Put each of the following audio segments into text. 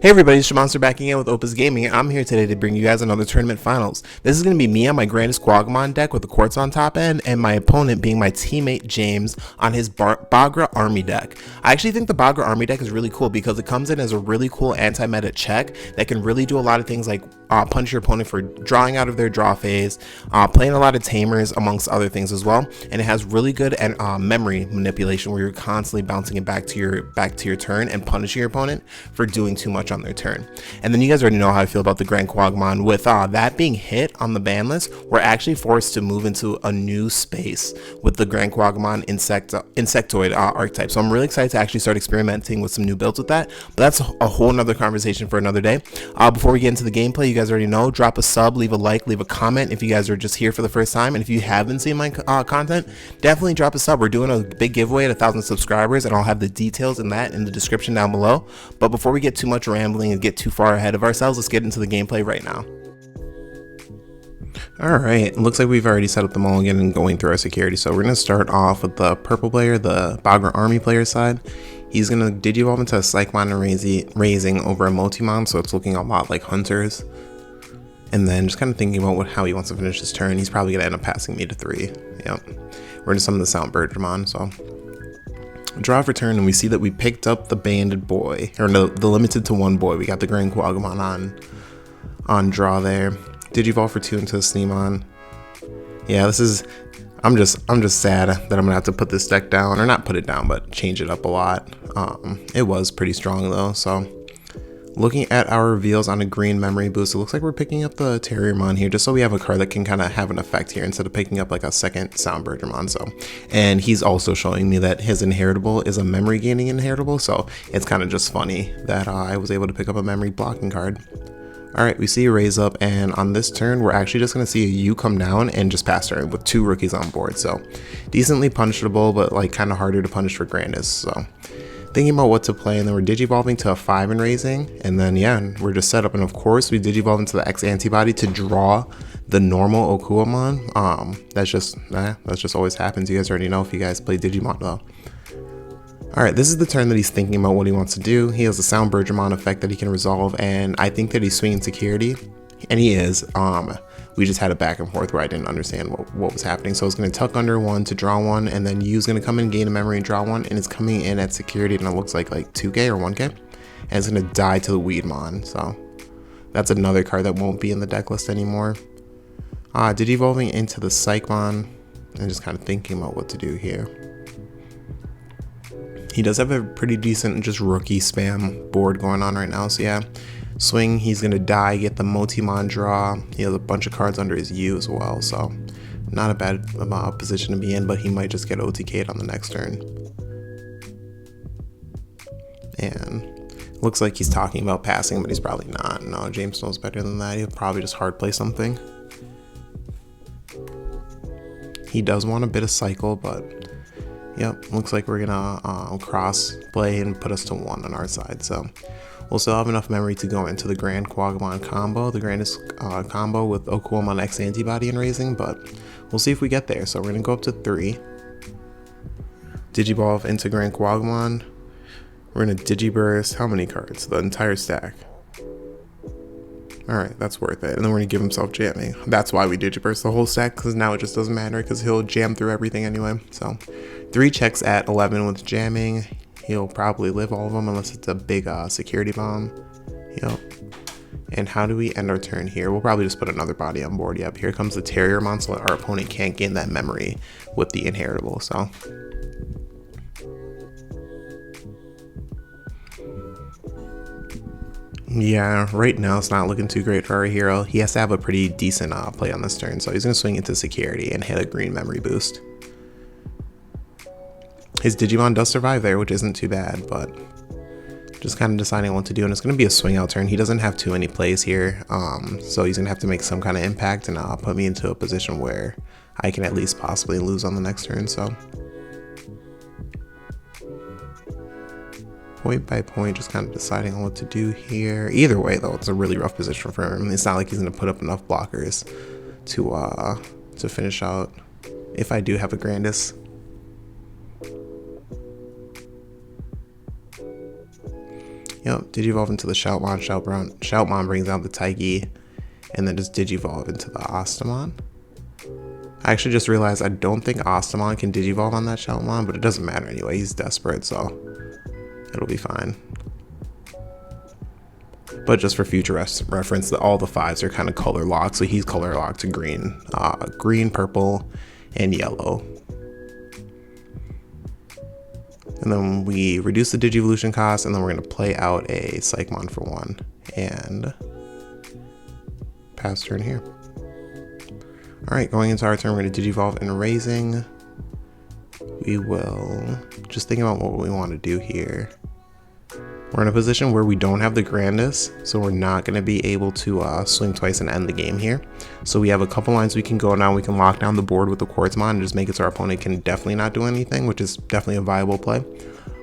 Hey everybody, it's Monster back again with Opus Gaming. I'm here today to bring you guys another tournament finals. This is going to be me on my GrandisKuwagamon deck with the Quartz on top end, and my opponent being my teammate James on his Bagra army deck. I actually think the Bagra army deck is really cool because it comes in as a really cool anti-meta check that can really do a lot of things like punch your opponent for drawing out of their draw phase, playing a lot of tamers amongst other things as well, and it has really good memory manipulation where you're constantly bouncing it back to your turn and punishing your opponent for doing too much on their turn. And then you guys already know how I feel about the GrandisKuwagamon. With that being hit on the ban list, we're actually forced to move into a new space with the GrandisKuwagamon insectoid archetype. So I'm really excited to actually start experimenting with some new builds with that, but that's a whole nother conversation for another day. Before we get into the gameplay, you guys already know, drop a sub, leave a like, leave a comment if you guys are just here for the first time, and if you have been seeing my content, definitely drop a sub. We're doing a big giveaway at 1,000 subscribers, and I'll have the details in that in the description down below. But before we get too much rambling and get too far ahead of ourselves, let's get into the gameplay right now. Alright, looks like we've already set up the mulligan and going through our security. So we're going to start off with the purple player, the Bagra army player side. He's going to Digivolve into a Psychmon and raising over a Multimon, so it's looking a lot like Hunters. And then just kind of thinking about how he wants to finish his turn. He's probably going to end up passing me to 3. Yep. We're going to summon the Sound Beelzemon, so draw for turn, and we see that we picked up the banded boy, or no, the limited to 1 boy. We got the GrandisKuwagamon on draw there. Digivolve for 2 into a Sneemon. Yeah, this is, I'm just sad that I'm gonna have to put this deck down, or not put it down, but change it up a lot. It was pretty strong though. So looking at our reveals on a green memory boost, it looks like we're picking up the Terriermon here, just so we have a card that can kind of have an effect here instead of picking up like a second Sound Beelzemon. So, and he's also showing me that his inheritable is a memory gaining inheritable, so it's kind of just funny that I was able to pick up a memory blocking card. Alright, we see a raise up, and on this turn we're actually just going to see a U come down and just pass turn with 2 rookies on board. So decently punishable, but like kind of harder to punish for Grandis. So thinking about what to play, and then we're digivolving to a 5 and raising, and then yeah, we're just set up. And of course we digivolve into the X antibody to draw the normal Okuamon. That's just always happens. You guys already know if you guys play Digimon though. Alright, this is the turn that he's thinking about what he wants to do. He has a Sound Beelzemon effect that he can resolve, and I think that he's swinging security, and he is. We just had a back and forth where I didn't understand what was happening. So I was going to tuck under 1 to draw 1, and then U's going to come in, gain a memory, and draw 1, and it's coming in at security, and it looks like 2k or 1k, and it's going to die to the Weedmon. So that's another card that won't be in the deck list anymore. Digivolving into the Psychmon, and just kind of thinking about what to do here. He does have a pretty decent just rookie spam board going on right now, so yeah. Swing, he's going to die, get the Multimon draw. He has a bunch of cards under his U as well, so not a bad position to be in, but he might just get OTK'd on the next turn. And looks like he's talking about passing, but he's probably not. No, James knows better than that. He'll probably just hard play something. He does want a bit of cycle, but yep, looks like we're gonna cross play and put us to 1 on our side. So we'll still have enough memory to go into the GrandisKuwagamon combo, the Grandis combo with Okuamon X antibody and raising, but we'll see if we get there. So we're gonna go up to 3. Digivolve into GrandisKuwagamon. We're gonna Digiburst. How many cards? The entire stack. Alright, that's worth it. And then we're gonna give himself jamming. That's why we Digiburst the whole stack, because now it just doesn't matter because he'll jam through everything anyway. So 3 checks at 11 with jamming. He'll probably live all of them unless it's a big security bomb. Yep. And how do we end our turn here? We'll probably just put another body on board. Yep, here comes the Terriermon, so our opponent can't gain that memory with the inheritable. So yeah, right now it's not looking too great for our hero. He has to have a pretty decent play on this turn, so he's going to swing into security and hit a green memory boost. His Digimon does survive there, which isn't too bad, but just kind of deciding what to do. And it's going to be a swing out turn. He doesn't have too many plays here, so he's going to have to make some kind of impact and put me into a position where I can at least possibly lose on the next turn. So point by point, just kind of deciding on what to do here. Either way, though, it's a really rough position for him. It's not like he's going to put up enough blockers to finish out if I do have a Grandis. Yep, Digivolve into the Shoutmon. Shoutmon brings out the Taiki, and then just Digivolve into the Ostamon. I actually just realized I don't think Ostamon can Digivolve on that Shoutmon, but it doesn't matter anyway. He's desperate, so it'll be fine. But just for future reference, all the 5s are kind of color locked, so he's color locked to green, green, purple, and yellow. And then we reduce the Digivolution cost, and then we're going to play out a Psychmon for 1 and pass turn here. Alright, going into our turn, we're going to Digivolve and Raising. We will just think about what we want to do here. We're in a position where we don't have the Grandis, so we're not going to be able to swing twice and end the game here. So we have a couple lines we can go now. We can lock down the board with the Quartzmon and just make it so our opponent can definitely not do anything, which is definitely a viable play.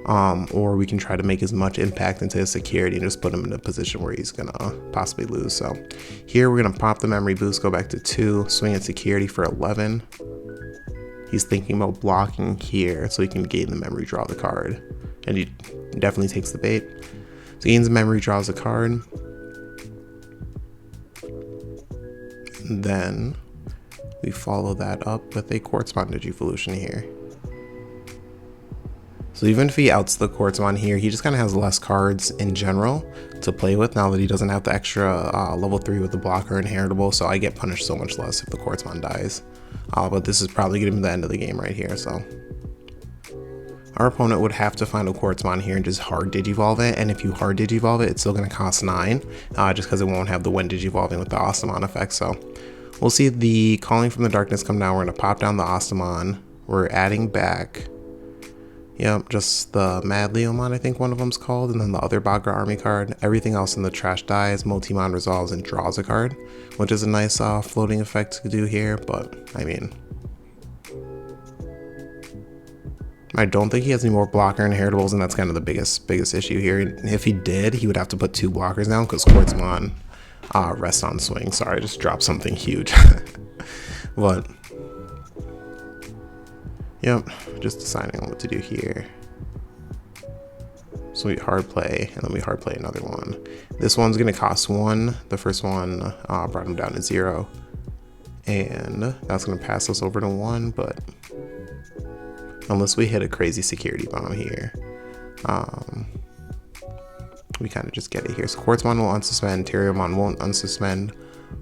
Or we can try to make as much impact into his security and just put him in a position where he's going to possibly lose. So here we're going to pop the memory boost, go back to 2, swing at security for 11. He's thinking about blocking here so he can gain the memory, draw the card. And he definitely takes the bait. So he gains the memory, draws a card. And then we follow that up with a Quartzmon Digivolution here. So even if he outs the Quartzmon here, he just kind of has less cards in general to play with now that he doesn't have the extra level 3 with the blocker inheritable. So I get punished so much less if the Quartzmon dies. But this is probably going to be the end of the game right here. So our opponent would have to find a Quartzmon here and just hard Digivolve it, and if you hard Digivolve it, it's still going to cost 9, just because it won't have the when Digivolving with the Ostamon effect. So we'll see the Calling from the Darkness come down. We're going to pop down the Ostamon. We're adding back, yep, just the Mad Leomon, I think one of them's called, and then the other Bagra army card. Everything else in the trash dies. Multimon resolves and draws a card, which is a nice floating effect to do here, but I mean, I don't think he has any more blocker inheritables, and that's kind of the biggest issue here. If he did, he would have to put 2 blockers down because Quartzmon rests on swing. Sorry, I just dropped something huge. But yep, just deciding on what to do here. So we hard play, and then we hard play another one. This one's going to cost 1. The first one brought him down to 0. And that's going to pass us over to 1, but unless we hit a crazy security bomb here, we kind of just get it here. So Quartzmon will unsuspend, Terriermon won't unsuspend,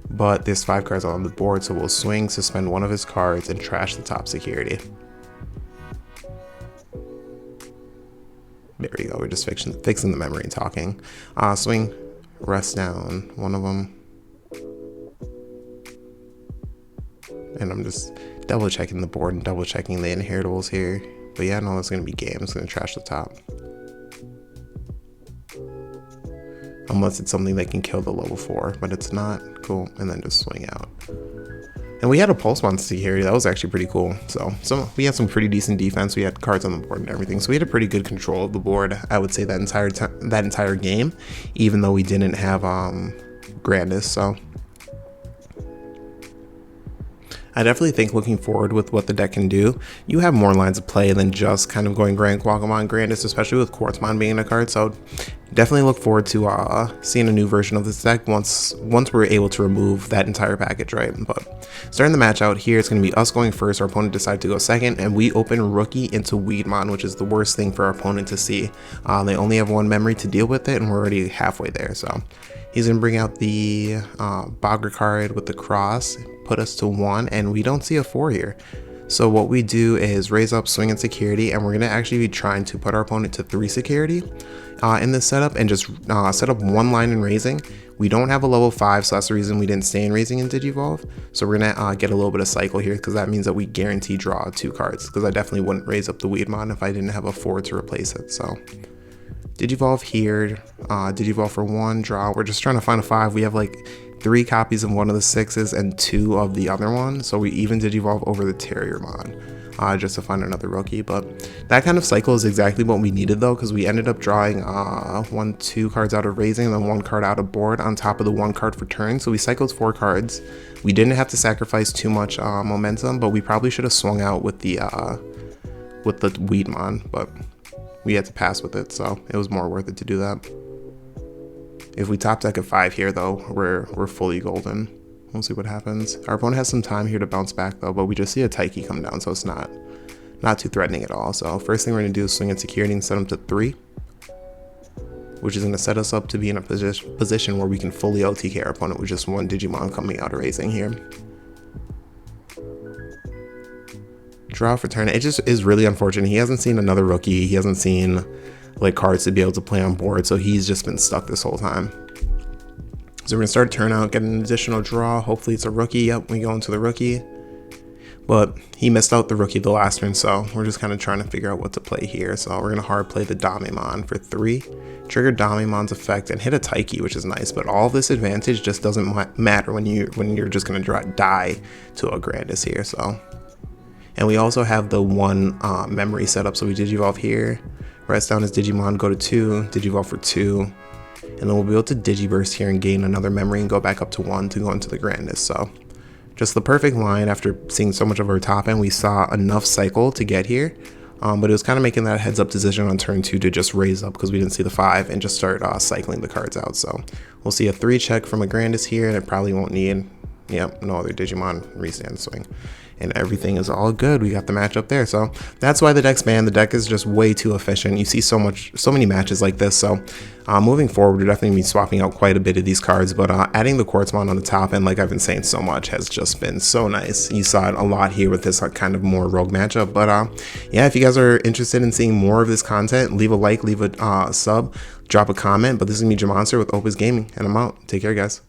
but there's 5 cards on the board, so we'll swing, suspend one of his cards, and trash the top security. There we go, we're just fixing the memory and talking. Swing, rest down one of them. And I'm just double checking the board and double checking the inheritables here. But yeah, no, it's going to be game. It's going to trash the top. Unless it's something that can kill the level 4, but it's not. Cool. And then just swing out. And we had a Pulsemon security. That was actually pretty cool. So we had some pretty decent defense. We had cards on the board and everything. So we had a pretty good control of the board, I would say, that entire game, even though we didn't have Grandis. So I definitely think, looking forward with what the deck can do, you have more lines of play than just kind of going GrandisKuwagamon Grandis, especially with Quartzmon being a card. So definitely look forward to seeing a new version of this deck once we're able to remove that entire package, right? But starting the match out here, it's going to be us going first. Our opponent decided to go second, and we open Rookie into Weedmon, which is the worst thing for our opponent to see. They only have 1 memory to deal with it, and we're already halfway there. So he's going to bring out the Bagra card with the cross, put us to 1, and we don't see a 4 here. So what we do is raise up, swing, and security, and we're going to actually be trying to put our opponent to 3 security in this setup, and just set up 1 line in raising. We don't have a level 5, so that's the reason we didn't stay in raising and Digivolve. So we're going to get a little bit of cycle here, because that means that we guarantee draw 2 cards, because I definitely wouldn't raise up the Weedmon if I didn't have a 4 to replace it. So Digivolve here, Digivolve for 1, draw. We're just trying to find a 5. We have like 3 copies of one of the 6s and 2 of the other one, so we even Digivolve over the Terriermon just to find another rookie. But that kind of cycle is exactly what we needed, though, because we ended up drawing 2 cards out of raising and then 1 card out of board on top of the 1 card for turn. So we cycled 4 cards. We didn't have to sacrifice too much momentum, but we probably should have swung out with the Weedmon, but we had to pass with it, so it was more worth it to do that. If we top deck at 5 here, though, we're fully golden. We'll see what happens. Our opponent has some time here to bounce back, though, but we just see a Taiki come down, so it's not too threatening at all. So first thing we're going to do is swing in security and set him to 3, which is going to set us up to be in a position where we can fully OTK our opponent with just one Digimon coming out of raising here. Draw for turn. It just is really unfortunate. He hasn't seen another rookie. He hasn't seen like cards to be able to play on board, so he's just been stuck this whole time. So we're going to start turn out, get an additional draw. Hopefully it's a rookie. Yep, we go into the rookie. But he missed out the rookie the last turn, so we're just kind of trying to figure out what to play here. So we're going to hard play the Digimon for 3, trigger Digimon's effect, and hit a Taiki, which is nice. But all this advantage just doesn't matter when you're just going to die to a Grandis here. So, and we also have the 1 memory setup. So we Digivolve here, rest down his Digimon, go to 2, Digivolve for 2, and then we'll be able to Digiburst here and gain another memory and go back up to 1 to go into the Grandis. So just the perfect line. After seeing so much of our top end, we saw enough cycle to get here, but it was kind of making that heads up decision on turn 2 to just raise up because we didn't see the 5 and just start cycling the cards out. So we'll see a 3 check from a Grandis here, and it probably won't need, yep, no other Digimon restand swing. And everything is all good. We got the matchup there. So that's why the deck's banned. The deck is just way too efficient. You see so many matches like this. So moving forward, we're definitely going to be swapping out quite a bit of these cards. But adding the Quartzmon on the top end, like I've been saying so much, has just been so nice. You saw it a lot here with this kind of more rogue matchup. But yeah, if you guys are interested in seeing more of this content, leave a like, leave a sub, drop a comment. But this is me, Jamonster with Opus Gaming, and I'm out. Take care, guys.